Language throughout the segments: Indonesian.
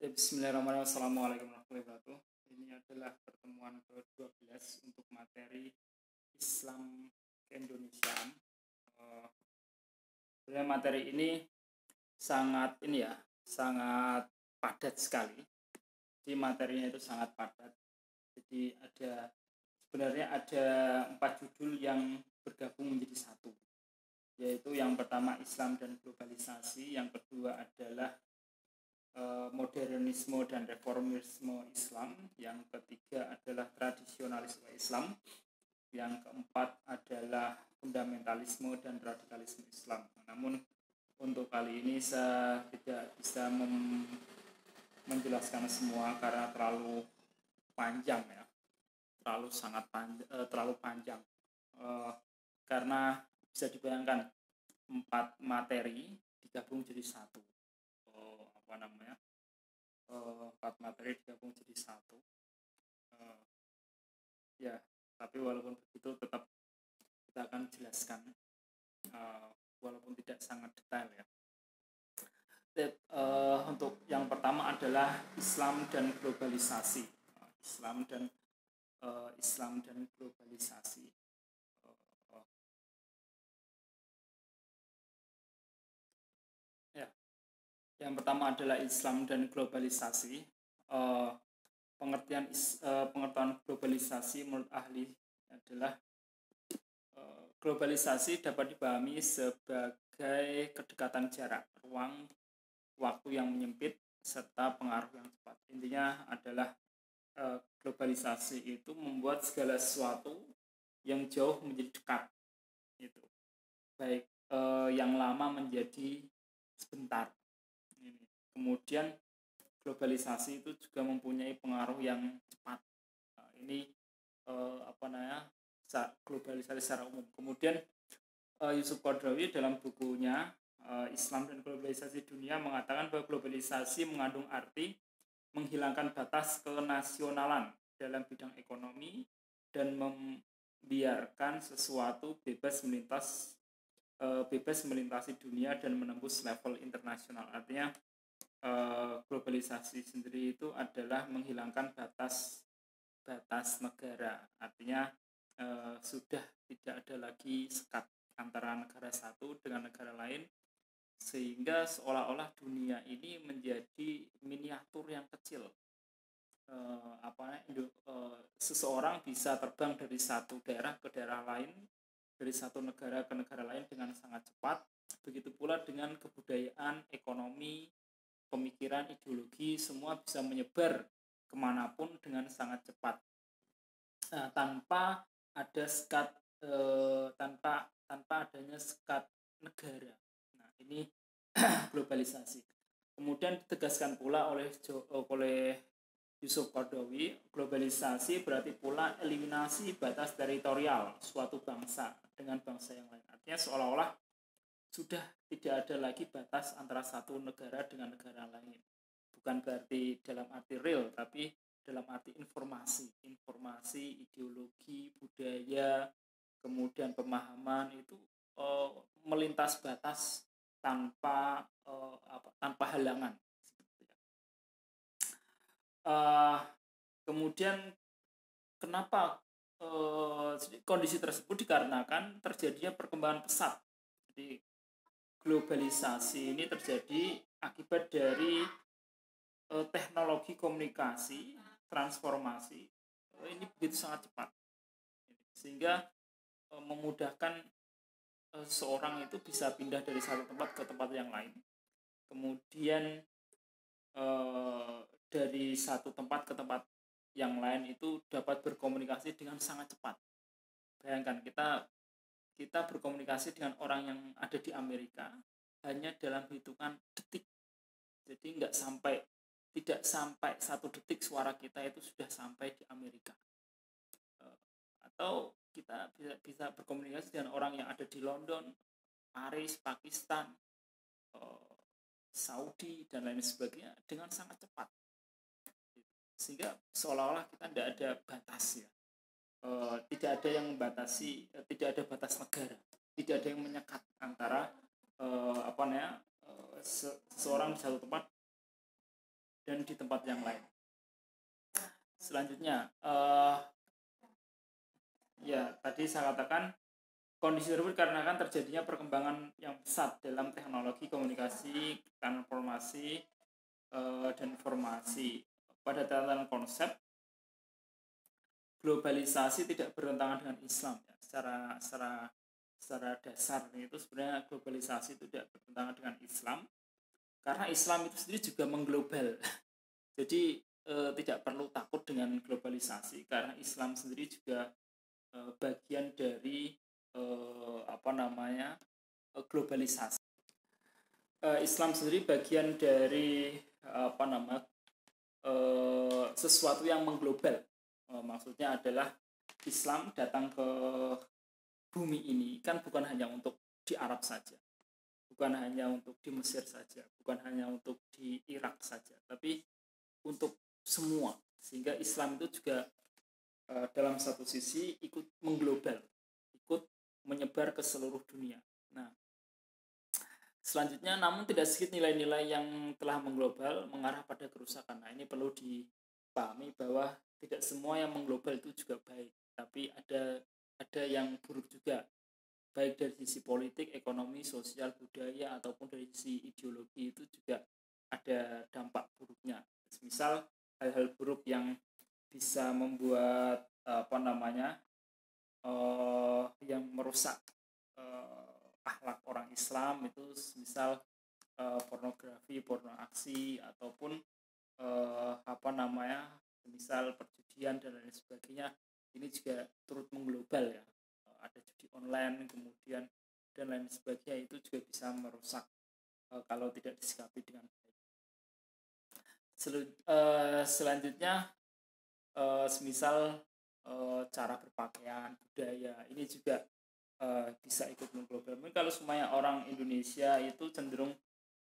Bismillahirrahmanirrahim. Assalamualaikum warahmatullahi wabarakatuh. Ini adalah pertemuan ke-12 untuk materi Islam keindonesiaan. Sebenarnya materi ini sangat padat sekali. Jadi materinya itu sangat padat. Jadi sebenarnya ada 4 judul yang bergabung menjadi satu. Yaitu yang pertama Islam dan globalisasi, yang kedua adalah modernisme dan reformisme Islam, yang ketiga adalah tradisionalisme Islam, yang keempat adalah fundamentalisme dan radikalisme Islam. Namun untuk kali ini saya tidak bisa menjelaskan semua karena terlalu panjang ya, terlalu panjang karena bisa dibayangkan 4 materi digabung jadi satu. 4 materi digabung jadi satu. Ya, tapi walaupun begitu tetap kita akan jelaskan walaupun tidak sangat detail ya. Untuk yang pertama adalah Islam dan globalisasi. Islam dan globalisasi. Yang pertama adalah Islam dan globalisasi. Pengertian globalisasi menurut ahli adalah globalisasi dapat dipahami sebagai kedekatan jarak, ruang, waktu yang menyempit, serta pengaruh yang cepat. Intinya adalah globalisasi itu membuat segala sesuatu yang jauh menjadi dekat. Itu baik yang lama menjadi sebentar. Kemudian globalisasi itu juga mempunyai pengaruh yang cepat. Ini globalisasi secara umum. Kemudian Yusuf Qaradawi dalam bukunya Islam dan Globalisasi Dunia mengatakan bahwa globalisasi mengandung arti menghilangkan batas kenasionalan dalam bidang ekonomi dan membiarkan sesuatu bebas melintasi dunia dan menembus level internasional. Artinya globalisasi sendiri itu adalah menghilangkan batas negara. Artinya sudah tidak ada lagi sekat antara negara satu dengan negara lain, sehingga seolah-olah dunia ini menjadi miniatur yang kecil. Seseorang bisa terbang dari satu daerah ke daerah lain, dari satu negara ke negara lain dengan sangat cepat. Begitu pula dengan kebudayaan, ekonomi, pemikiran, ideologi, semua bisa menyebar kemanapun dengan sangat cepat, tanpa ada sekat, tanpa adanya sekat negara. Nah, ini globalisasi. Kemudian ditegaskan pula oleh Yusuf Qaradawi, globalisasi berarti pula eliminasi batas teritorial suatu bangsa dengan bangsa yang lain. Artinya seolah-olah sudah tidak ada lagi batas antara satu negara dengan negara lain. Bukan berarti dalam arti real, tapi dalam arti informasi, ideologi, budaya, kemudian pemahaman itu melintas batas tanpa halangan. Kemudian kenapa kondisi tersebut dikarenakan terjadinya perkembangan pesat. Jadi globalisasi ini terjadi akibat dari teknologi komunikasi, transformasi ini begitu sangat cepat, sehingga memudahkan seorang itu bisa pindah dari satu tempat ke tempat yang lain. Kemudian dari satu tempat ke tempat yang lain itu dapat berkomunikasi dengan sangat cepat. Bayangkan kita berkomunikasi dengan orang yang ada di Amerika hanya dalam hitungan detik. Jadi tidak sampai 1 detik suara kita itu sudah sampai di Amerika. Atau kita bisa berkomunikasi dengan orang yang ada di London, Paris, Pakistan, Saudi dan lain sebagainya dengan sangat cepat. Sehingga seolah-olah kita tidak ada batas ya. Tidak ada yang membatasi, tidak ada batas negara, tidak ada yang menyekat antara seseorang di satu tempat dan di tempat yang lain. Selanjutnya, ya tadi saya katakan kondisi tersebut karena kan terjadinya perkembangan yang pesat dalam teknologi komunikasi, transformasi, dan informasi. Pada tataran konsep, globalisasi tidak bertentangan dengan Islam ya. Secara dasar itu sebenarnya globalisasi itu tidak bertentangan dengan Islam, karena Islam itu sendiri juga mengglobal. Jadi tidak perlu takut dengan globalisasi karena Islam sendiri juga bagian dari globalisasi. Islam sendiri bagian dari sesuatu yang mengglobal. Maksudnya adalah Islam datang ke bumi ini kan bukan hanya untuk di Arab saja, bukan hanya untuk di Mesir saja, bukan hanya untuk di Irak saja, tapi untuk semua. Sehingga Islam itu juga dalam satu sisi ikut mengglobal, ikut menyebar ke seluruh dunia. Nah, selanjutnya namun tidak sedikit nilai-nilai yang telah mengglobal mengarah pada kerusakan. Nah, ini perlu dipahami bahwa tidak semua yang mengglobal itu juga baik, tapi ada yang buruk juga, baik dari sisi politik, ekonomi, sosial, budaya, ataupun dari sisi ideologi itu juga ada dampak buruknya. Misal hal-hal buruk yang bisa membuat yang merusak akhlak orang Islam itu misal pornografi, porno aksi, ataupun misal perjudian dan lain sebagainya. Ini juga turut mengglobal ya. Ada judi online kemudian dan lain sebagainya, itu juga bisa merusak kalau tidak disikapi dengan baik. Selanjutnya semisal cara berpakaian, budaya, ini juga bisa ikut mengglobal. Mungkin kalau semuanya orang Indonesia itu cenderung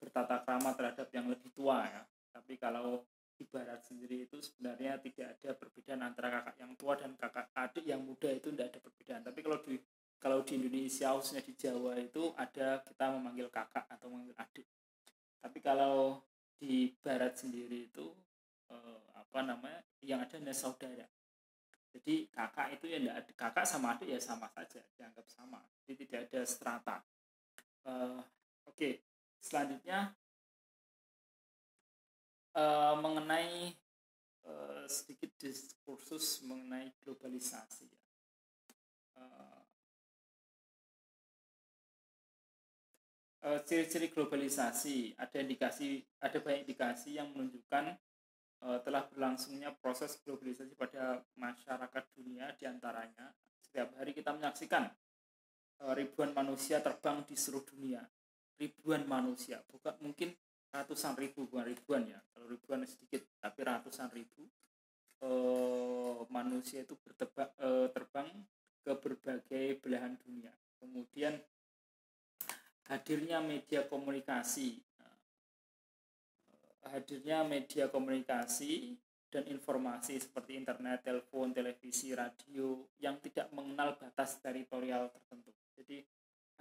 bertata krama terhadap yang lebih tua ya, tapi kalau di Barat sendiri itu sebenarnya tidak ada perbedaan antara kakak yang tua dan kakak adik yang muda, itu tidak ada perbedaan. Tapi kalau di Indonesia, khususnya di Jawa itu ada, kita memanggil kakak atau memanggil adik. Tapi kalau di Barat sendiri itu yang ada hanya saudara. Jadi kakak itu ya tidak ada, kakak sama adik ya sama saja, dianggap sama. Jadi tidak ada strata. Oke. Selanjutnya mengenai sedikit diskursus mengenai globalisasi ya. Ciri-ciri globalisasi, ada banyak indikasi yang menunjukkan telah berlangsungnya proses globalisasi pada masyarakat dunia. Diantaranya setiap hari kita menyaksikan ribuan manusia terbang di seluruh dunia. Ribuan manusia, bukan mungkin ratusan ribu, bukan ribuan ya. Kalau ribuan sedikit, tapi ratusan ribu manusia itu terbang ke berbagai belahan dunia. Kemudian hadirnya media komunikasi dan informasi seperti internet, telepon, televisi, radio yang tidak mengenal batas teritorial tertentu. Jadi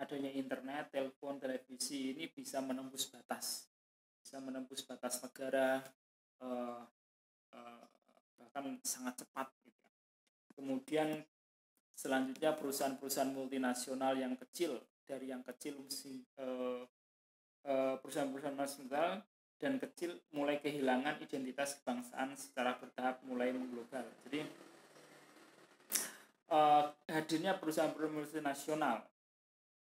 adanya internet, telepon, televisi ini bisa menembus batas negara, bahkan sangat cepat gitu. Kemudian selanjutnya perusahaan-perusahaan multinasional yang kecil, dari yang kecil perusahaan-perusahaan nasional dan kecil mulai kehilangan identitas kebangsaan secara bertahap mulai mengglobal. Jadi hadirnya perusahaan-perusahaan multinasional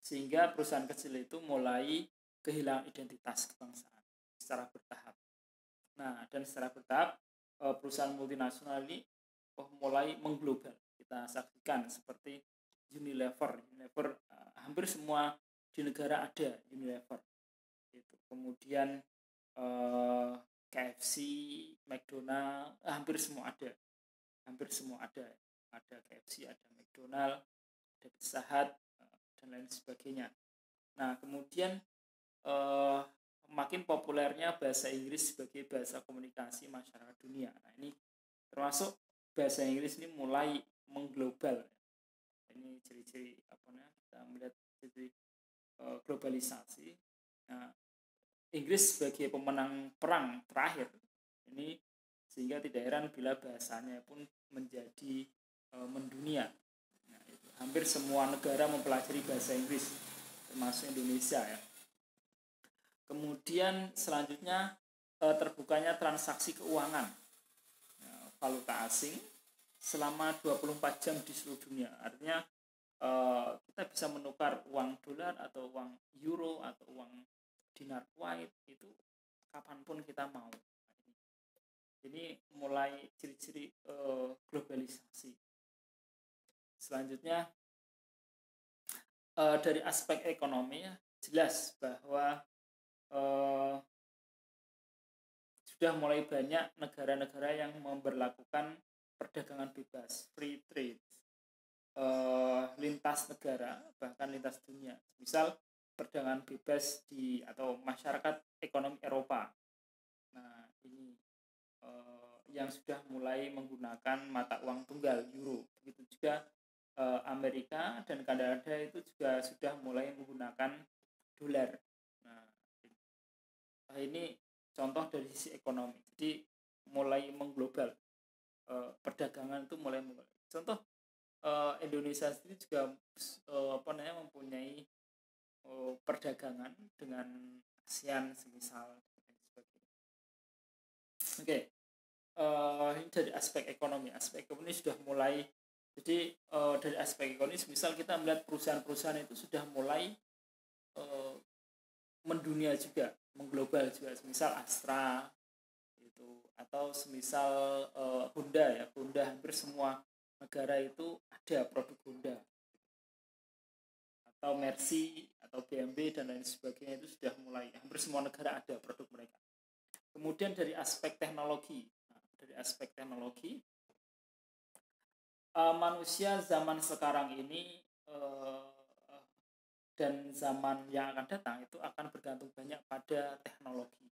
sehingga perusahaan kecil itu mulai kehilangan identitas kebangsaan secara bertahap. Nah, dan secara bertahap perusahaan multinasional ini mulai mengglobal. Kita saksikan seperti Unilever, hampir semua di negara ada Unilever. Itu. Kemudian KFC, McDonald, hampir semua ada. Ada KFC, ada McDonald, ada Pizza Hut, dan lain sebagainya. Nah, kemudian makin populernya bahasa Inggris sebagai bahasa komunikasi masyarakat dunia. Nah, ini termasuk bahasa Inggris ini mulai mengglobal. Ini ciri-ciri kita melihat ciri globalisasi. Nah, Inggris sebagai pemenang perang terakhir Ini sehingga tidak heran bila bahasanya pun menjadi mendunia. Nah, itu. Hampir semua negara mempelajari bahasa Inggris, termasuk Indonesia ya. Kemudian selanjutnya terbukanya transaksi keuangan valuta asing selama 24 jam di seluruh dunia. Artinya kita bisa menukar uang dolar atau uang euro atau uang dinar Kuwait itu kapanpun kita mau. Ini mulai ciri-ciri globalisasi. Selanjutnya dari aspek ekonomi ya, jelas bahwa sudah mulai banyak negara-negara yang memberlakukan perdagangan bebas, free trade, lintas negara, bahkan lintas dunia. Misal perdagangan bebas atau masyarakat ekonomi Eropa. Nah, ini yang sudah mulai menggunakan mata uang tunggal euro. Begitu juga Amerika dan Kanada itu juga sudah mulai menggunakan dolar. Nah, ini contoh dari sisi ekonomi. Jadi mulai mengglobal, perdagangan itu mulai mengglobal. Contoh Indonesia sendiri juga mempunyai perdagangan dengan ASEAN semisal. Oke, ini dari aspek ekonomi. Aspek ekonomi sudah mulai. Jadi dari aspek ekonomi, misal kita melihat perusahaan-perusahaan itu sudah mulai mendunia juga, mengglobal juga, semisal Astra itu, atau semisal Honda ya, Honda hampir semua negara itu ada produk Honda, atau Mercy atau BMW dan lain sebagainya, itu sudah mulai hampir semua negara ada produk mereka. Kemudian dari aspek teknologi, manusia zaman sekarang ini dan zaman yang akan datang itu akan bergantung banyak pada teknologi.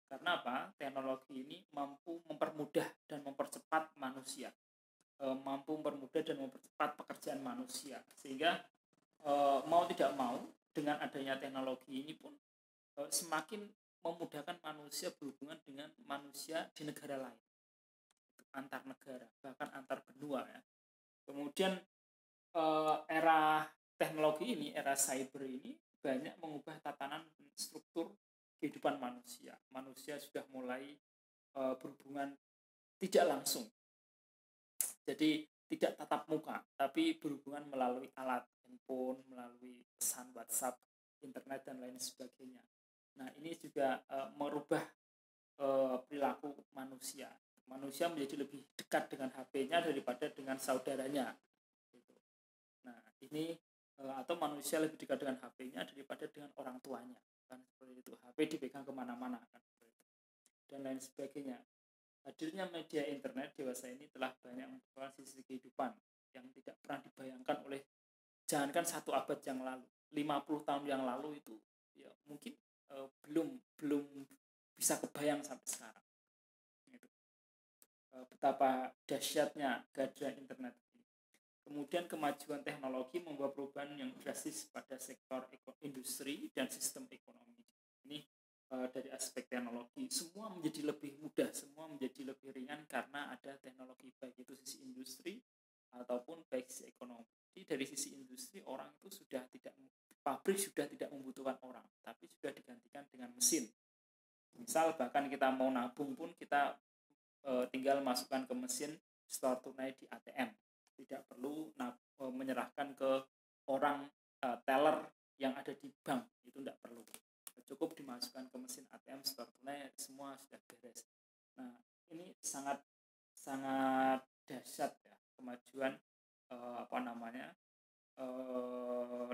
Karena apa? Teknologi ini mampu mempermudah dan mempercepat manusia, mampu mempermudah dan mempercepat pekerjaan manusia, sehingga mau tidak mau dengan adanya teknologi ini pun semakin memudahkan manusia berhubungan dengan manusia di negara lain, antar negara, bahkan antar benua ya. Kemudian era teknologi ini, era cyber ini banyak mengubah tatanan struktur kehidupan manusia. Manusia sudah mulai berhubungan tidak langsung. Jadi tidak tatap muka, tapi berhubungan melalui alat handphone, melalui pesan WhatsApp, internet dan lain sebagainya. Nah, ini juga merubah perilaku manusia. Manusia menjadi lebih dekat dengan HP-nya daripada dengan saudaranya. Nah, ini atau manusia lebih dekat dengan HP-nya daripada dengan orang tuanya, kan seperti itu. HP dipegang kemana-mana, kan seperti itu, dan lain sebagainya. Hadirnya media internet dewasa ini telah banyak membuka sisi kehidupan yang tidak pernah dibayangkan oleh, jangankan 1 abad yang lalu, 50 tahun yang lalu itu ya mungkin belum bisa kebayang sampai sekarang. Gitu. Betapa dahsyatnya kehadiran internet. Kemudian kemajuan teknologi membawa perubahan yang drastis pada sektor industri dan sistem ekonomi. Ini dari aspek teknologi, semua menjadi lebih mudah, semua menjadi lebih ringan karena ada teknologi, baik itu sisi industri ataupun baik sisi ekonomi. Jadi dari sisi industri, orang itu pabrik sudah tidak membutuhkan orang, tapi sudah digantikan dengan mesin. Misal bahkan kita mau nabung pun kita tinggal masukkan ke mesin store tunai di ATM. Tidak perlu menyerahkan ke orang teller yang ada di bank, itu tidak perlu. Cukup dimasukkan ke mesin ATM store tunai, semua sudah beres. Nah, ini sangat dahsyat ya kemajuan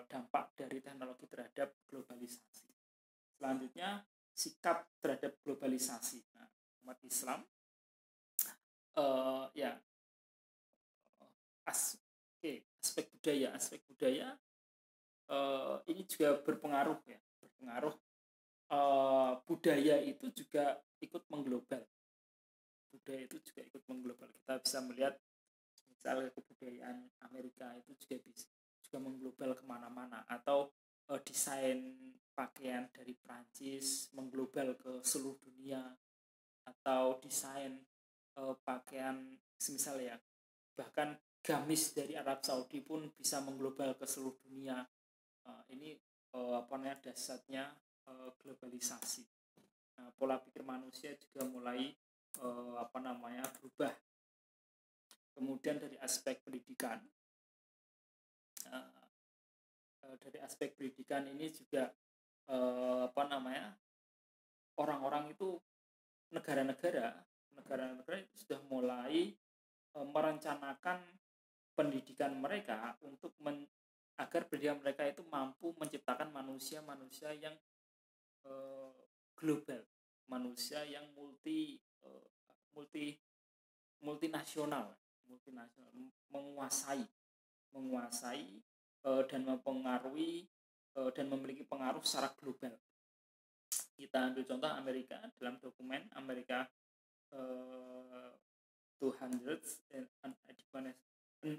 dampak dari teknologi terhadap globalisasi. Selanjutnya, sikap terhadap globalisasi. Nah, umat Islam aspek budaya ini juga berpengaruh. Budaya itu juga ikut mengglobal. Kita bisa melihat misalnya kebudayaan Amerika itu juga mengglobal kemana-mana, atau desain pakaian dari Prancis mengglobal ke seluruh dunia, atau desain pakaian semisal ya, bahkan gamis dari Arab Saudi pun bisa mengglobal ke seluruh dunia. Ini dasarnya globalisasi. Nah, pola pikir manusia juga mulai berubah. Kemudian dari aspek pendidikan, ini juga orang-orang itu negara-negara itu sudah mulai merencanakan pendidikan mereka untuk agar pendidikan mereka itu mampu menciptakan manusia-manusia yang global, manusia yang multinasional, menguasai dan mempengaruhi dan memiliki pengaruh secara global. Kita ambil contoh Amerika, dalam dokumen Amerika 200 an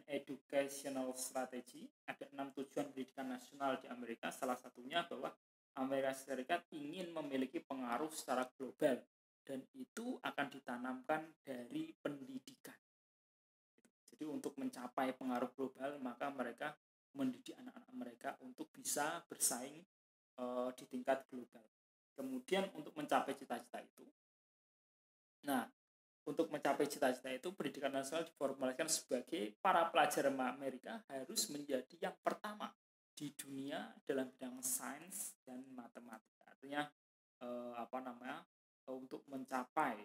educational strategy, ada 6 tujuan pendidikan nasional di Amerika. Salah satunya bahwa Amerika Serikat ingin memiliki pengaruh secara global, dan itu akan ditanamkan dari pendidikan. Jadi untuk mencapai pengaruh global, maka mereka mendidik anak-anak mereka untuk bisa bersaing di tingkat global. Kemudian untuk mencapai cita-cita itu, pendidikan nasional diformulasikan sebagai para pelajar Amerika harus menjadi yang pertama di dunia dalam bidang sains dan matematika. Artinya untuk mencapai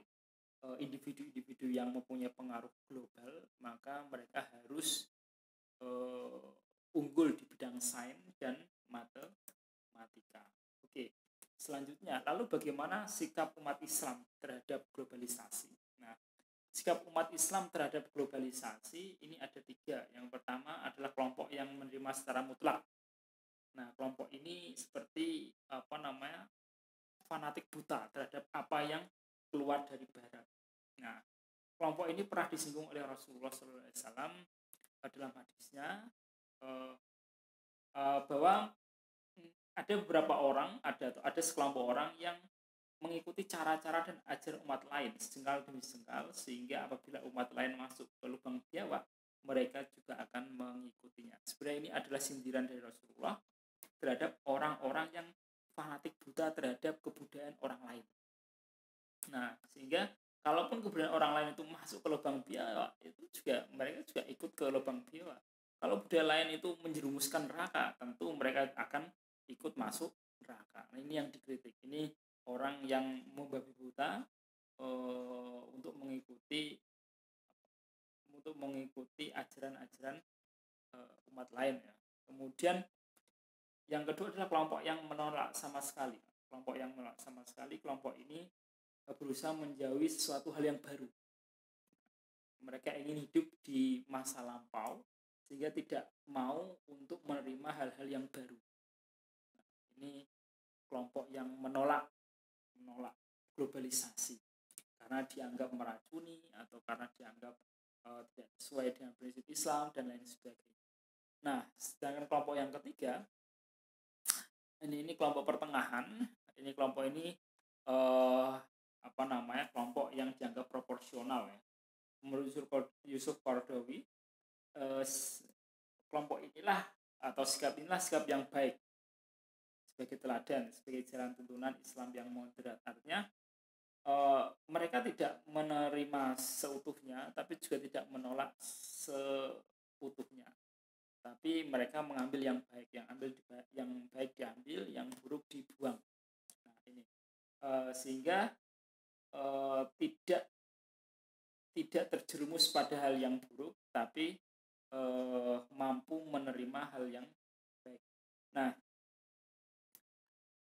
individu-individu yang mempunyai pengaruh global, maka mereka harus unggul di bidang sains dan matematika. Oke, selanjutnya, lalu bagaimana sikap umat Islam terhadap globalisasi? Nah, sikap umat Islam terhadap globalisasi ini ada 3. Yang pertama adalah kelompok yang menerima secara mutlak. Nah, kelompok ini seperti fanatik buta terhadap apa yang keluar dari Barat. Nah, kelompok ini pernah disinggung oleh Rasulullah SAW dalam hadisnya bahwa ada beberapa orang, ada sekelompok orang yang mengikuti cara-cara dan ajaran umat lain sejengkal demi sejengkal, sehingga apabila umat lain masuk ke lubang biawak, mereka juga akan mengikutinya. Sebenarnya ini adalah sindiran dari Rasulullah terhadap orang-orang yang fanatik buta terhadap kebudayaan orang lain. Nah, sehingga kalaupun kebudayaan orang lain itu masuk ke lubang biawak, itu juga mereka juga ikut ke lubang biawak. Kalau budaya lain itu menjerumuskan neraka, tentu mereka akan ikut masuk neraka. Nah, ini yang dikritik. Ini orang yang membabi buta untuk mengikuti ajaran-ajaran umat lain ya. Kemudian yang kedua adalah kelompok yang menolak sama sekali. Kelompok ini berusaha menjauhi sesuatu hal yang baru. Mereka ingin hidup di masa lampau sehingga tidak mau untuk menerima hal-hal yang baru. Nah, ini kelompok yang menolak globalisasi karena dianggap meracuni atau karena dianggap tidak sesuai dengan prinsip Islam dan lain sebagainya. Nah, sedangkan kelompok yang ketiga ini kelompok pertengahan. Ini kelompok ini kelompok yang dianggap proporsional ya. Menurut Yusuf Qaradawi, kelompok inilah atau sikap yang baik sebagai teladan, sebagai jalan tuntunan Islam yang moderat. Artinya mereka tidak menerima seutuhnya, tapi juga tidak menolak seutuhnya. Tapi mereka mengambil yang baik, yang baik diambil, yang buruk dibuang. Nah, ini sehingga tidak terjerumus pada hal yang buruk, tapi mampu menerima hal yang baik. Nah,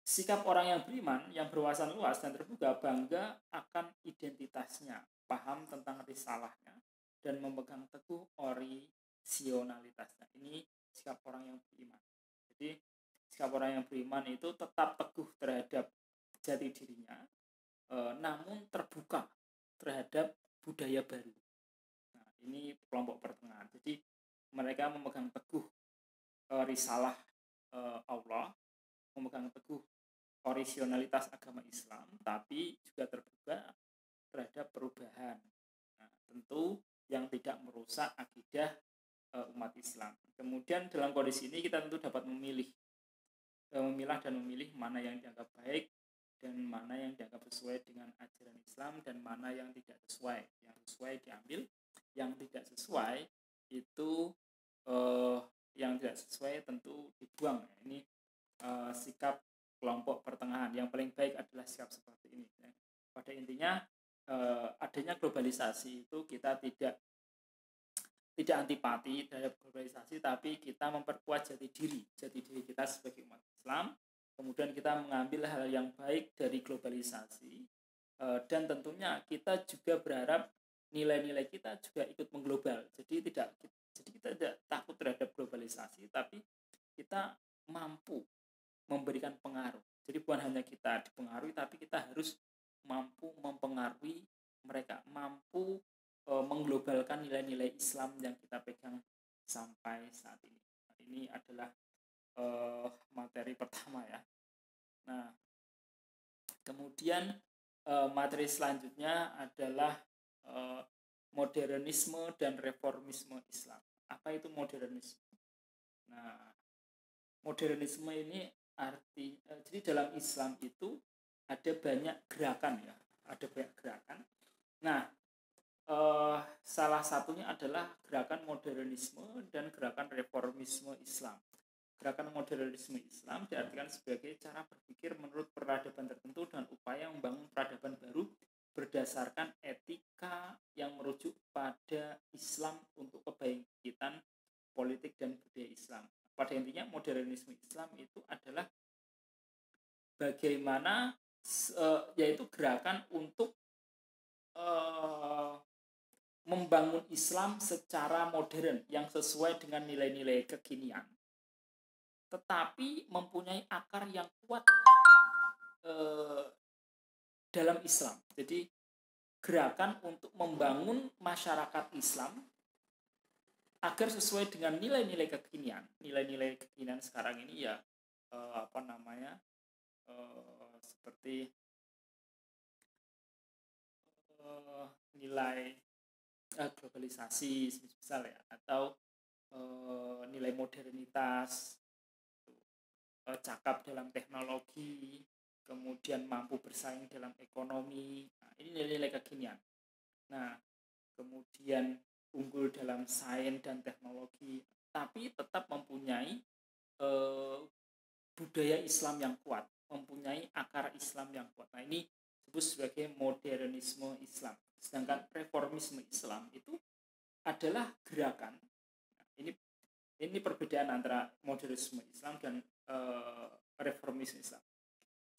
sikap orang yang beriman, yang berwawasan luas dan terbuka, bangga akan identitasnya, paham tentang risalahnya, dan memegang teguh orisinalitasnya. Ini sikap orang yang beriman. Jadi, sikap orang yang beriman itu tetap teguh terhadap jati dirinya, namun terbuka terhadap budaya baru. Nah, ini kelompok pertengahan. Jadi mereka memegang teguh risalah Allah, memegang teguh orisinalitas agama Islam, tapi juga terbuka perubahan. Nah, tentu yang tidak merusak akidah umat Islam. Kemudian dalam kondisi ini kita tentu dapat memilah dan memilih mana yang dianggap baik dan mana yang dianggap sesuai dengan ajaran Islam dan mana yang tidak sesuai. Yang sesuai diambil, yang tidak sesuai itu yang tidak sesuai tentu dibuang. Ini sikap kelompok pertengahan. Yang paling baik adalah sikap seperti ini. Pada intinya adanya globalisasi itu kita tidak antipati terhadap globalisasi, tapi kita memperkuat jati diri kita sebagai umat Islam. Kemudian kita mengambil hal yang baik dari globalisasi, dan tentunya kita juga berharap nilai-nilai kita juga ikut mengglobal. Jadi kita tidak takut terhadap globalisasi, tapi kita mampu memberikan pengaruh. Jadi bukan hanya kita dipengaruhi, tapi kita harus mampu mempengaruhi mereka, mampu mengglobalkan nilai-nilai Islam yang kita pegang sampai saat ini. Ini adalah materi pertama ya. Nah, kemudian materi selanjutnya adalah modernisme dan reformisme Islam. Apa itu modernisme? Nah, modernisme ini jadi dalam Islam itu ada banyak gerakan ya, Nah, salah satunya adalah gerakan modernisme dan gerakan reformisme Islam. Gerakan modernisme Islam diartikan sebagai cara berpikir menurut peradaban tertentu dan upaya membangun peradaban baru berdasarkan etika yang merujuk pada Islam untuk kebangkitan politik dan budaya Islam. Pada intinya modernisme Islam itu adalah bagaimana yaitu gerakan untuk membangun Islam secara modern yang sesuai dengan nilai-nilai kekinian, tetapi mempunyai akar yang kuat dalam Islam. Jadi gerakan untuk membangun masyarakat Islam agar sesuai dengan nilai-nilai kekinian. Nilai-nilai kekinian sekarang ini ya seperti nilai globalisasi misal ya, atau nilai modernitas, cakap dalam teknologi, kemudian mampu bersaing dalam ekonomi. Nah, ini nilai-nilai kekinian. Nah, kemudian unggul dalam sains dan teknologi, tapi tetap mempunyai budaya Islam yang kuat, mempunyai akar Islam yang kuat. Nah, ini disebut sebagai modernisme Islam. Sedangkan reformisme Islam itu adalah gerakan. Nah, ini perbedaan antara modernisme Islam dan reformisme Islam.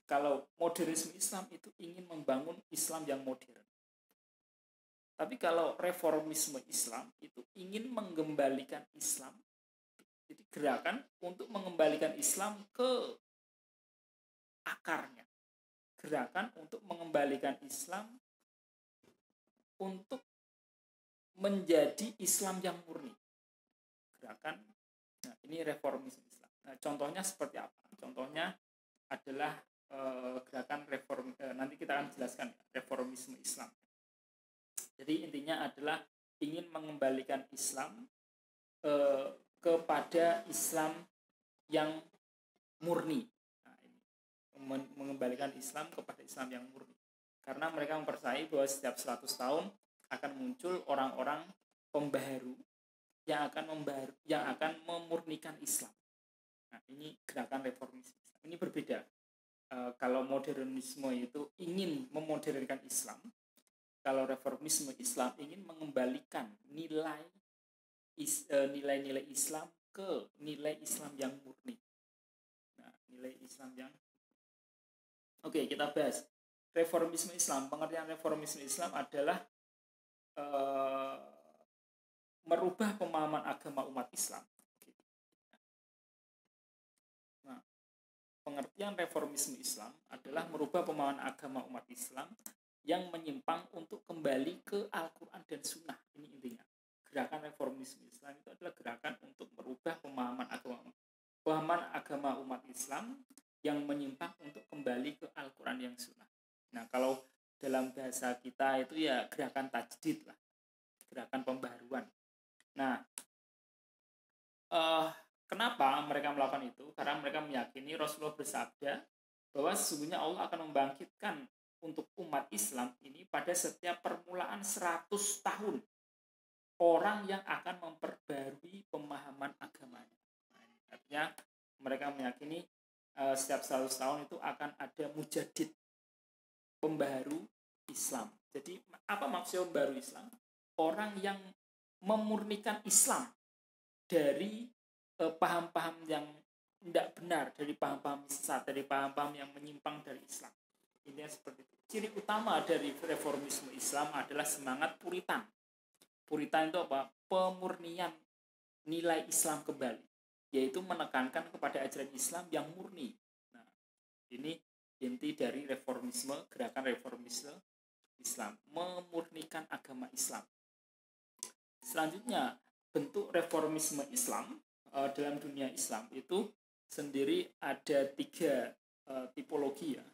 Kalau modernisme Islam itu ingin membangun Islam yang modern. Tapi kalau reformisme Islam itu ingin mengembalikan Islam. Jadi gerakan untuk mengembalikan Islam ke akarnya. Gerakan untuk mengembalikan Islam untuk menjadi Islam yang murni. Gerakan, nah ini reformisme Islam. Nah, contohnya seperti apa? Contohnya adalah gerakan reform. Nanti kita akan jelaskan reformisme Islam. Jadi intinya adalah ingin mengembalikan Islam kepada Islam yang murni. Nah, ini mengembalikan Islam kepada Islam yang murni. Karena mereka mempercayai bahwa setiap 100 tahun akan muncul orang-orang pembaharu yang akan memurnikan Islam. Nah, ini gerakan reformisme Islam. Ini berbeda. Kalau modernisme itu ingin memodernkan Islam, kalau reformisme Islam ingin mengembalikan nilai-nilai Islam ke nilai Islam yang murni. Nah, nilai Islam yang Oke, kita bahas reformisme Islam. Pengertian reformisme Islam adalah merubah pemahaman agama umat Islam. Nah, pengertian reformisme Islam adalah merubah pemahaman agama umat Islam yang menyimpang untuk kembali ke Al-Quran dan Sunnah. Ini intinya. Gerakan reformisme Islam itu adalah gerakan untuk merubah pemahaman agama umat Islam yang menyimpang untuk kembali ke Al-Quran yang Sunnah. Nah, kalau dalam bahasa kita itu ya gerakan tajdid lah, gerakan pembaruan. Nah, kenapa mereka melakukan itu? Karena mereka meyakini Rasulullah bersabda bahwa sesungguhnya Allah akan membangkitkan untuk umat Islam ini pada setiap permulaan 100 tahun orang yang akan memperbarui pemahaman agamanya. Artinya mereka meyakini setiap 100 tahun itu akan ada mujadid, pembaharu Islam. Jadi apa maksudnya pembaharu Islam? Orang yang memurnikan Islam dari paham-paham yang tidak benar, dari paham-paham sesat, dari paham-paham yang menyimpang dari Islam. Intinya seperti itu. Ciri utama dari reformisme Islam adalah semangat Puritan. Puritan itu apa? Pemurnian nilai Islam kembali, yaitu menekankan kepada ajaran Islam yang murni. Nah, ini inti dari reformisme, gerakan reformisme Islam, memurnikan agama Islam. Selanjutnya, bentuk reformisme Islam dalam dunia Islam itu sendiri ada 3 tipologi ya.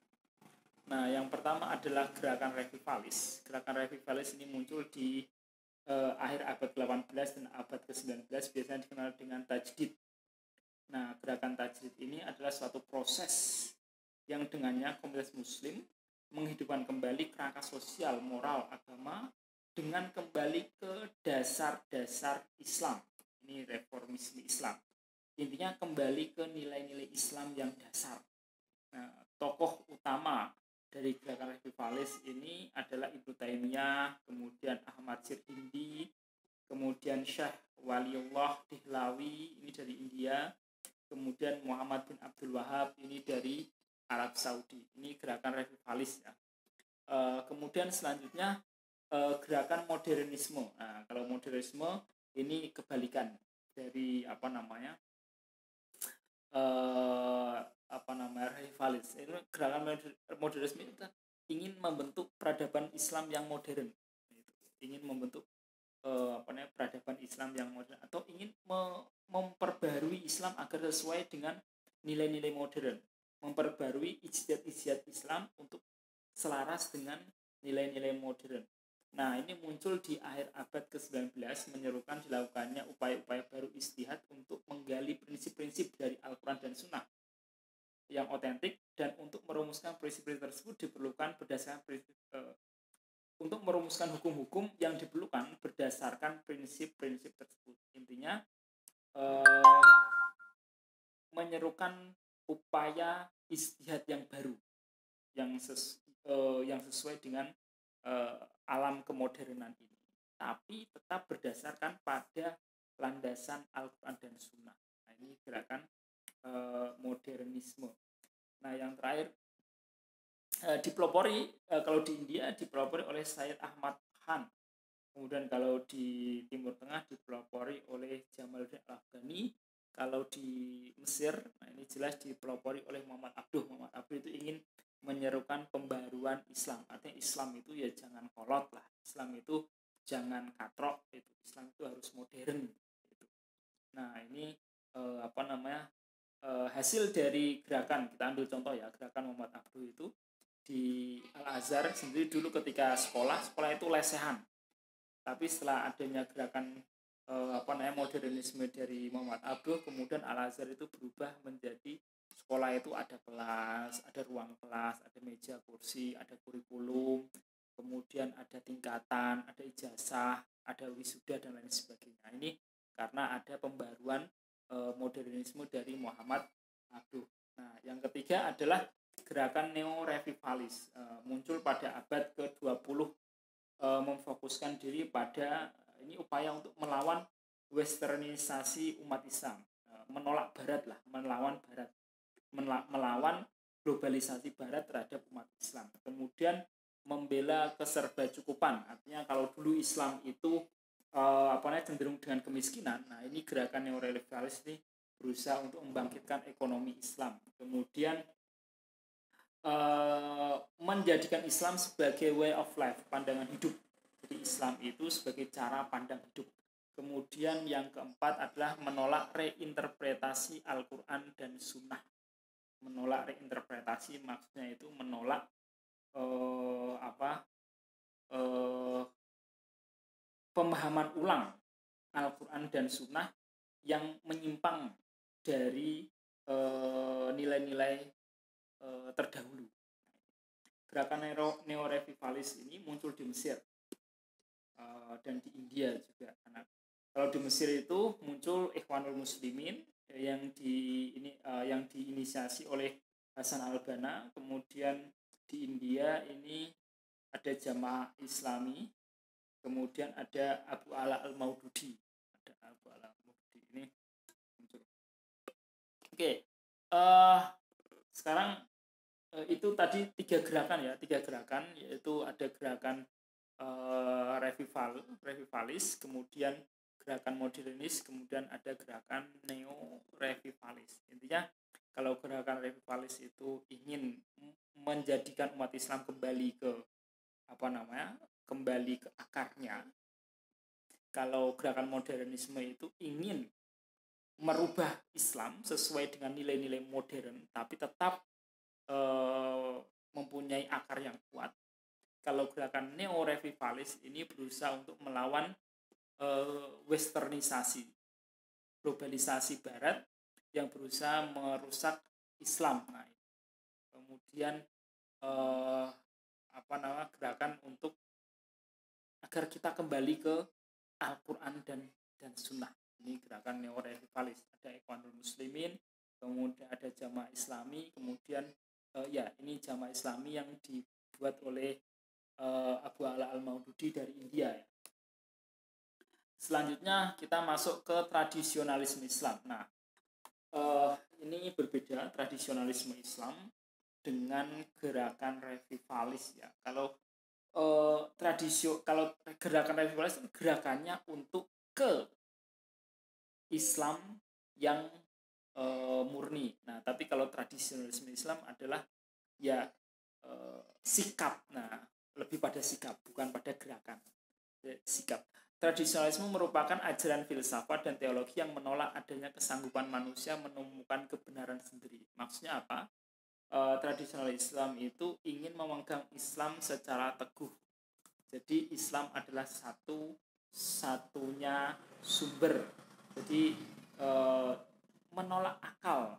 Nah, yang pertama adalah gerakan revivalis. Gerakan revivalis ini muncul di akhir abad ke-18 dan abad ke-19, biasanya dikenal dengan tajdid. Nah, gerakan tajdid ini adalah suatu proses yang dengannya komunitas muslim menghidupkan kembali kerangka sosial, moral, agama dengan kembali ke dasar-dasar Islam. Ini reformisme Islam. Intinya kembali ke nilai-nilai Islam yang dasar. Nah, tokoh utama dari gerakan revivalis ini adalah Ibnu Taimiyah, kemudian Ahmad Sirhindi, kemudian Syekh Waliullah Dihlawi, ini dari India, kemudian Muhammad bin Abdul Wahab, ini dari Arab Saudi. Ini gerakan revivalis ya. Kemudian selanjutnya gerakan modernisme. Nah, kalau modernisme ini kebalikan dari revivalis. Itu gerakan modernisme itu ingin membentuk peradaban Islam yang modern. Ingin membentuk peradaban Islam yang modern, atau ingin memperbarui Islam agar sesuai dengan nilai-nilai modern, memperbarui ijtihad Islam untuk selaras dengan nilai-nilai modern. Nah, ini muncul di akhir abad ke-19 menyerukan dilakukannya upaya-upaya baru ijtihad untuk menggali prinsip-prinsip dari Al-Quran dan Sunnah yang otentik, dan untuk merumuskan prinsip-prinsip tersebut diperlukan berdasarkan untuk merumuskan hukum-hukum yang diperlukan berdasarkan prinsip-prinsip tersebut. Intinya menyerukan upaya ijtihad yang baru yang sesuai dengan alam kemodernan ini, tapi tetap berdasarkan pada landasan Al-Quran dan Sunnah. Nah, ini gerakan modernisme. Nah, yang terakhir dipelopori kalau di India dipelopori oleh Syed Ahmad Khan. Kemudian kalau di Timur Tengah dipelopori oleh Jamaluddin Al-Afghani. Kalau di Mesir, nah ini jelas dipelopori oleh Muhammad Abduh. Muhammad Abduh itu ingin menyerukan pembaruan Islam. Artinya Islam itu ya jangan kolot lah. Islam itu jangan katrok. Islam itu harus modern. Nah, ini hasil dari gerakan, kita ambil contoh ya, gerakan Muhammad Abduh itu di Al-Azhar sendiri dulu ketika sekolah itu lesehan. Tapi setelah adanya gerakan modernisme dari Muhammad Abduh, kemudian Al-Azhar itu berubah menjadi sekolah itu ada kelas, ada ruang kelas, ada meja kursi, ada kurikulum, kemudian ada tingkatan, ada ijazah, ada wisuda dan lain sebagainya. Ini karena ada pembaruan modernisme dari Muhammad Abduh. Nah, yang ketiga adalah gerakan neo-revivalis, muncul pada abad ke-20, memfokuskan diri pada ini upaya untuk melawan westernisasi umat Islam, menolak Barat lah, melawan globalisasi Barat terhadap umat Islam. Kemudian membela keserbacukupan, artinya kalau dulu Islam itu cenderung dengan kemiskinan. Nah, ini gerakan neo-revivalis ini berusaha untuk membangkitkan ekonomi Islam. Kemudian menjadikan Islam sebagai way of life, pandangan hidup. Jadi Islam itu sebagai cara pandang hidup. Kemudian yang keempat adalah menolak reinterpretasi Al-Quran dan Sunnah. Menolak reinterpretasi maksudnya itu menolak apa pemahaman ulang Al-Quran dan Sunnah yang menyimpang dari nilai-nilai terdahulu. Gerakan neo-revivalis ini muncul di Mesir dan di India juga. Karena kalau di Mesir itu muncul Ikhwanul Muslimin yang diinisiasi oleh Hasan al-Banna. Kemudian di India ini ada Jamaah Islami, kemudian ada Abu Ala al-Maududi. Ini muncul. Oke. Sekarang itu tadi tiga gerakan, yaitu ada gerakan revivalis, kemudian gerakan modernis, kemudian ada gerakan neo-revivalis. Intinya kalau gerakan revivalis itu ingin menjadikan umat Islam kembali ke akarnya. Kalau gerakan modernisme itu ingin merubah Islam sesuai dengan nilai-nilai modern, tapi tetap mempunyai akar yang kuat. Kalau gerakan neo-revivalis ini berusaha untuk melawan westernisasi, globalisasi Barat yang berusaha merusak Islam. Nah, kemudian gerakan untuk agar kita kembali ke Al-Quran dan Sunnah. Ini gerakan neo-revivalis. Ada Ikhwanul Muslimin, kemudian ada Jamaah Islami, kemudian ini Jamaah Islami yang dibuat oleh Abu Ala al-Maududi dari India. Ya. Selanjutnya kita masuk ke tradisionalisme Islam. Nah, ini berbeda tradisionalisme Islam dengan gerakan revivalis ya. Kalau gerakan revivalis gerakannya untuk ke Islam yang murni. Nah, tapi kalau tradisionalisme Islam adalah sikap. Nah, lebih pada sikap, bukan pada gerakan. Sikap. Tradisionalisme merupakan ajaran filsafat dan teologi yang menolak adanya kesanggupan manusia menemukan kebenaran sendiri. Maksudnya apa? Tradisional Islam itu ingin memegang Islam secara teguh. Jadi Islam adalah satunya sumber. Jadi menolak akal.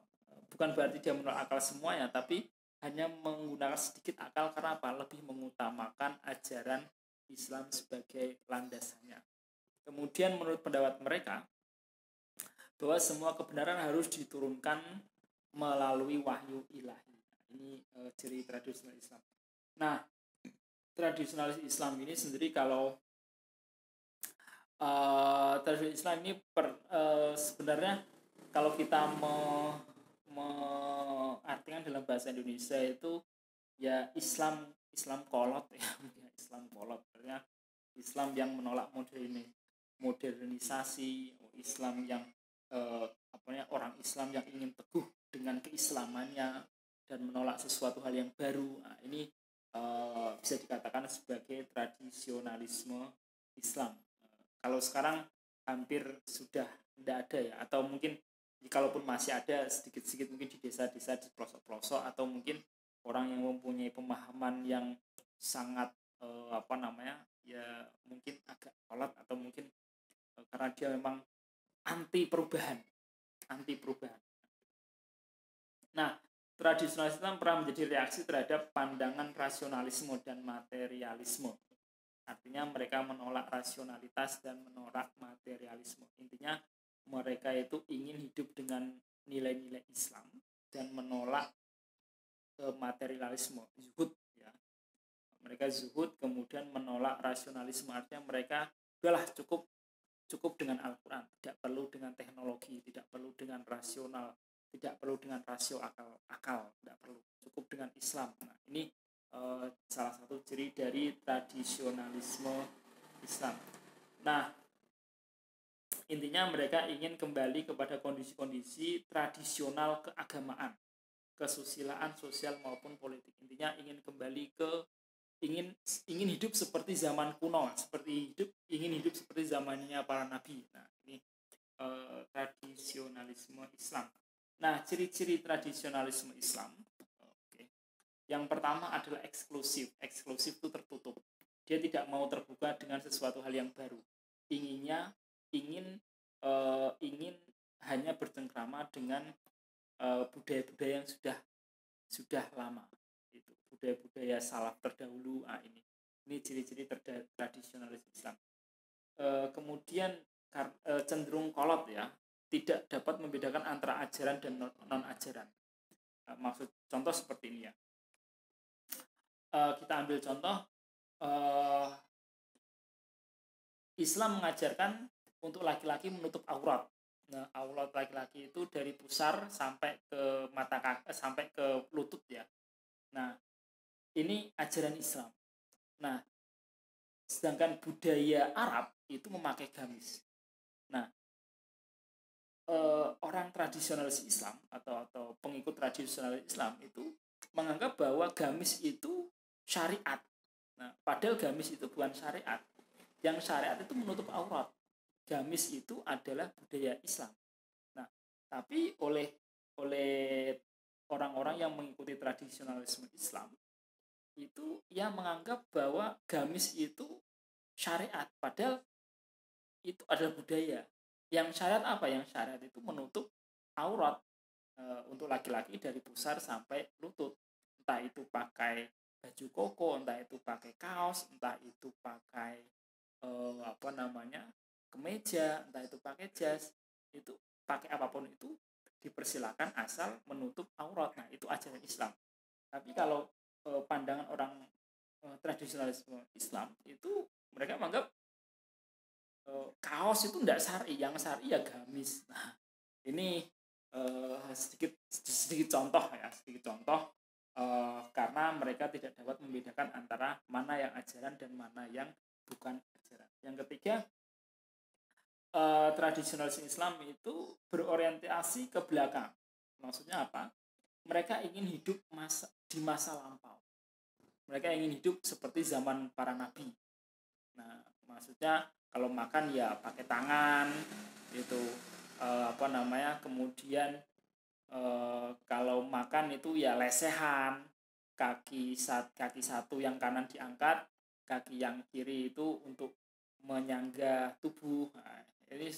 Bukan berarti dia menolak akal semuanya, tapi hanya menggunakan sedikit akal. Karena apa? Lebih mengutamakan ajaran Islam sebagai landasannya. Kemudian menurut pendapat mereka bahwa semua kebenaran harus diturunkan melalui wahyu ilahi. Ini ciri tradisional Islam. Nah, tradisionalis Islam ini sendiri kalau tradisional Islam ini sebenarnya kalau kita artikan dalam bahasa Indonesia itu ya Islam kolot ya, Islam kolot. Artinya Islam yang menolak modernisasi, Islam yang orang Islam yang ingin teguh dengan keislamannya dan menolak sesuatu hal yang baru. Nah, ini bisa dikatakan sebagai tradisionalisme Islam. Kalau sekarang hampir sudah tidak ada ya, atau mungkin kalaupun masih ada sedikit-sedikit mungkin di desa-desa, di pelosok-pelosok, atau mungkin orang yang mempunyai pemahaman yang sangat mungkin agak kolot, atau mungkin karena dia memang anti perubahan. Nah, tradisionalis Islam pernah menjadi reaksi terhadap pandangan rasionalisme dan materialisme. Artinya mereka menolak rasionalitas dan menolak materialisme. Intinya mereka itu ingin hidup dengan nilai-nilai Islam dan menolak materialisme, zuhud ya. Mereka zuhud, kemudian menolak rasionalisme. Artinya mereka udahlah cukup dengan Al-Quran, tidak perlu dengan teknologi, tidak perlu dengan rasional, tidak perlu dengan rasio akal, tidak perlu, cukup dengan Islam. Nah, ini salah satu ciri dari tradisionalisme Islam. Nah, intinya mereka ingin kembali kepada kondisi-kondisi tradisional keagamaan, kesusilaan sosial maupun politik. Intinya ingin kembali ingin hidup seperti zaman kuno, ingin hidup seperti zamannya para nabi. Nah, ini tradisionalisme Islam. Nah, ciri-ciri tradisionalisme Islam. Yang pertama adalah eksklusif. Eksklusif itu tertutup. Dia tidak mau terbuka dengan sesuatu hal yang baru. Ingin hanya bercengkrama dengan budaya-budaya yang sudah lama. Itu budaya-budaya salaf terdahulu. Ini ciri-ciri tradisionalis Islam. Kemudian cenderung kolot ya, tidak dapat membedakan antara ajaran dan non ajaran. Maksud contoh seperti ini ya. Kita ambil contoh, Islam mengajarkan untuk laki-laki menutup aurat. Nah, aurat laki-laki itu dari pusar sampai ke mata kaki, sampai ke lutut ya. Nah, ini ajaran Islam. Nah, sedangkan budaya Arab itu memakai gamis. Nah, orang tradisionalis Islam atau pengikut tradisionalis Islam itu menganggap bahwa gamis itu syariat. Nah, padahal gamis itu bukan syariat. Yang syariat itu menutup aurat. Gamis itu adalah budaya Islam. Nah, tapi oleh orang-orang yang mengikuti tradisionalisme Islam itu ia menganggap bahwa gamis itu syariat, padahal itu adalah budaya. Yang syariat apa? Yang syariat itu menutup aurat untuk laki-laki dari pusar sampai lutut. Entah itu pakai baju koko, entah itu pakai kaos, entah itu pakai kemeja, entah itu pakai jas, itu pakai apapun itu dipersilakan asal menutup aurat. Nah, itu ajaran Islam. Tapi kalau pandangan orang tradisionalisme Islam itu mereka menganggap kaos itu tidak syar'i, yang syar'i ya gamis. Nah, ini sedikit contoh ya, karena mereka tidak dapat membedakan antara mana yang ajaran dan mana yang bukan ajaran. Yang ketiga, tradisionalis Islam itu berorientasi ke belakang. Maksudnya apa? Mereka ingin hidup di masa lampau. Mereka ingin hidup seperti zaman para nabi. Nah, maksudnya kalau makan ya pakai tangan, itu kemudian kalau makan itu ya lesehan, kaki satu yang kanan diangkat, kaki yang kiri itu untuk menyangga tubuh. Nah, ini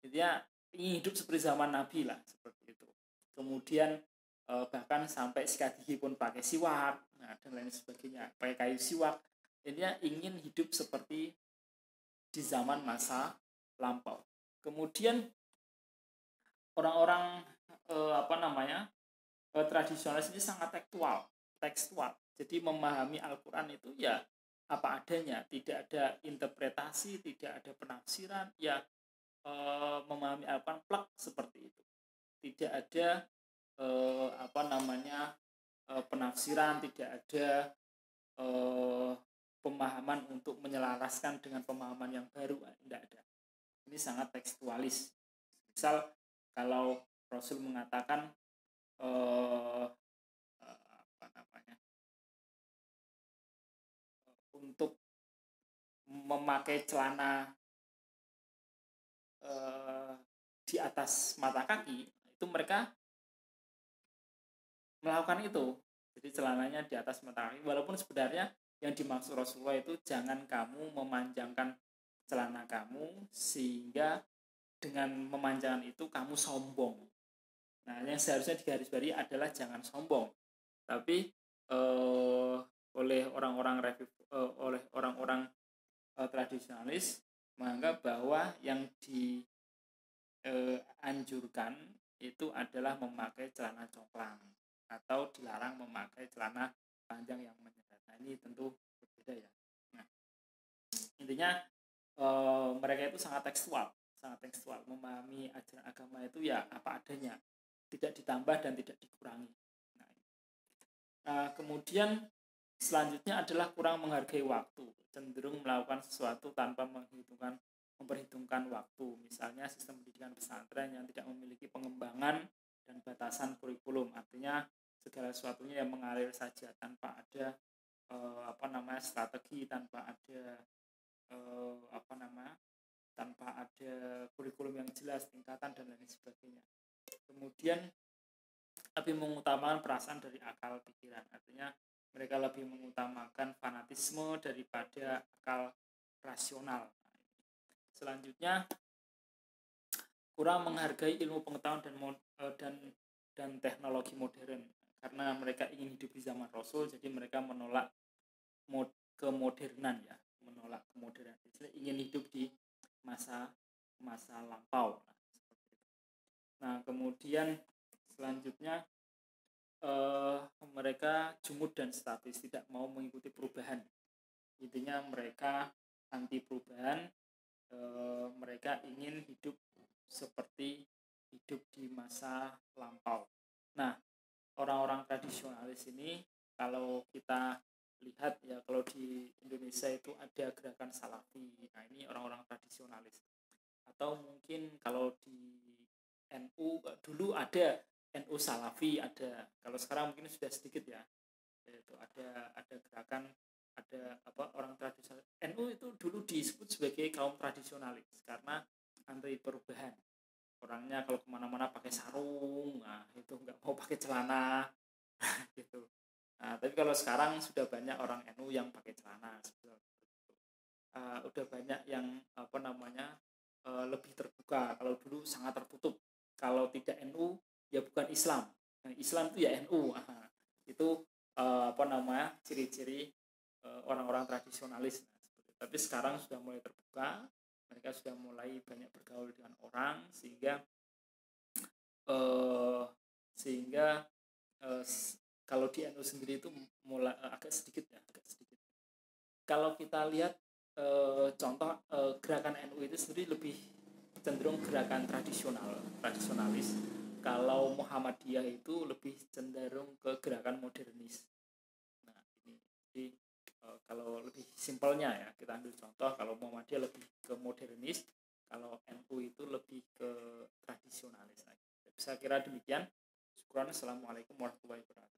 dia ingin hidup seperti zaman Nabi lah, seperti itu. Kemudian bahkan sampai sikat gigi pun pakai siwak, nah, dan lain sebagainya, pakai kayu siwak. Dia ingin hidup seperti di zaman masa lampau. Kemudian orang-orang tradisionalis ini sangat tekstual. Jadi memahami Al-Quran itu ya apa adanya, tidak ada interpretasi, tidak ada penafsiran, ya memahami Al-Quran plak seperti itu. Tidak ada penafsiran, tidak ada pemahaman untuk menyelaraskan dengan pemahaman yang baru, tidak ada. Ini sangat tekstualis. Misal kalau Rasul mengatakan untuk memakai celana di atas mata kaki, itu mereka melakukan itu. Jadi celananya di atas mata kaki, walaupun sebenarnya yang dimaksud Rasulullah itu jangan kamu memanjangkan celana kamu sehingga dengan memanjangkan itu kamu sombong. Nah, yang seharusnya digarisbawahi adalah jangan sombong. Tapi oleh orang-orang tradisionalis menganggap bahwa yang dianjurkan itu adalah memakai celana congklang atau dilarang memakai celana panjang yang menyeret. Nah, ini tentu berbeda ya. Nah, intinya mereka itu sangat tekstual, memahami ajaran agama itu ya apa adanya, tidak ditambah dan tidak dikurangi. Nah, kemudian selanjutnya adalah kurang menghargai waktu, cenderung melakukan sesuatu tanpa memperhitungkan waktu. Misalnya sistem pendidikan pesantren yang tidak memiliki pengembangan dan batasan kurikulum, artinya segala sesuatunya yang mengalir saja tanpa ada strategi, tanpa ada tanpa ada kurikulum yang jelas, tingkatan dan lain sebagainya. Kemudian lebih mengutamakan perasaan dari akal pikiran. Artinya mereka lebih mengutamakan fanatisme daripada akal rasional. Selanjutnya, kurang menghargai ilmu pengetahuan dan teknologi modern, karena mereka ingin hidup di zaman Rasul, jadi mereka menolak kemodernan, ya, menolak kemodernan. Jadi ingin hidup di masa lampau. Nah, kemudian selanjutnya mereka jumud dan statis, tidak mau mengikuti perubahan. Intinya mereka anti perubahan. Mereka ingin hidup seperti hidup di masa lampau. Nah, orang-orang tradisionalis ini, kalau kita lihat ya, kalau di Indonesia itu ada gerakan Salafi. Nah, ini orang-orang tradisionalis. Atau mungkin kalau di NU dulu ada NU Salafi, ada. Kalau sekarang mungkin sudah sedikit, ya. Itu ada gerakan, ada orang tradisional. NU itu dulu disebut sebagai kaum tradisionalis karena anti perubahan. Orangnya kalau kemana-mana pakai sarung, nah itu nggak mau pakai celana, gitu. Nah, tapi kalau sekarang sudah banyak orang NU yang pakai celana, udah banyak yang lebih terbuka. Kalau dulu sangat tertutup. Kalau tidak NU ya bukan Islam. Nah, Islam itu ya NU. Itu ciri-ciri orang-orang tradisionalis. Tapi sekarang sudah mulai terbuka, mereka sudah mulai banyak bergaul dengan orang, sehingga kalau di NU sendiri itu mulai agak sedikit. Kalau kita lihat contoh gerakan NU itu sendiri lebih cenderung gerakan tradisionalis. Kalau Muhammadiyah itu lebih cenderung ke gerakan modernis. Nah, ini jadi kalau lebih simpelnya, ya, kita ambil contoh, kalau Muhammadiyah lebih ke modernis, kalau NU itu lebih ke tradisionalis. Saya kira demikian. Syukran. Assalamualaikum warahmatullahi wabarakatuh.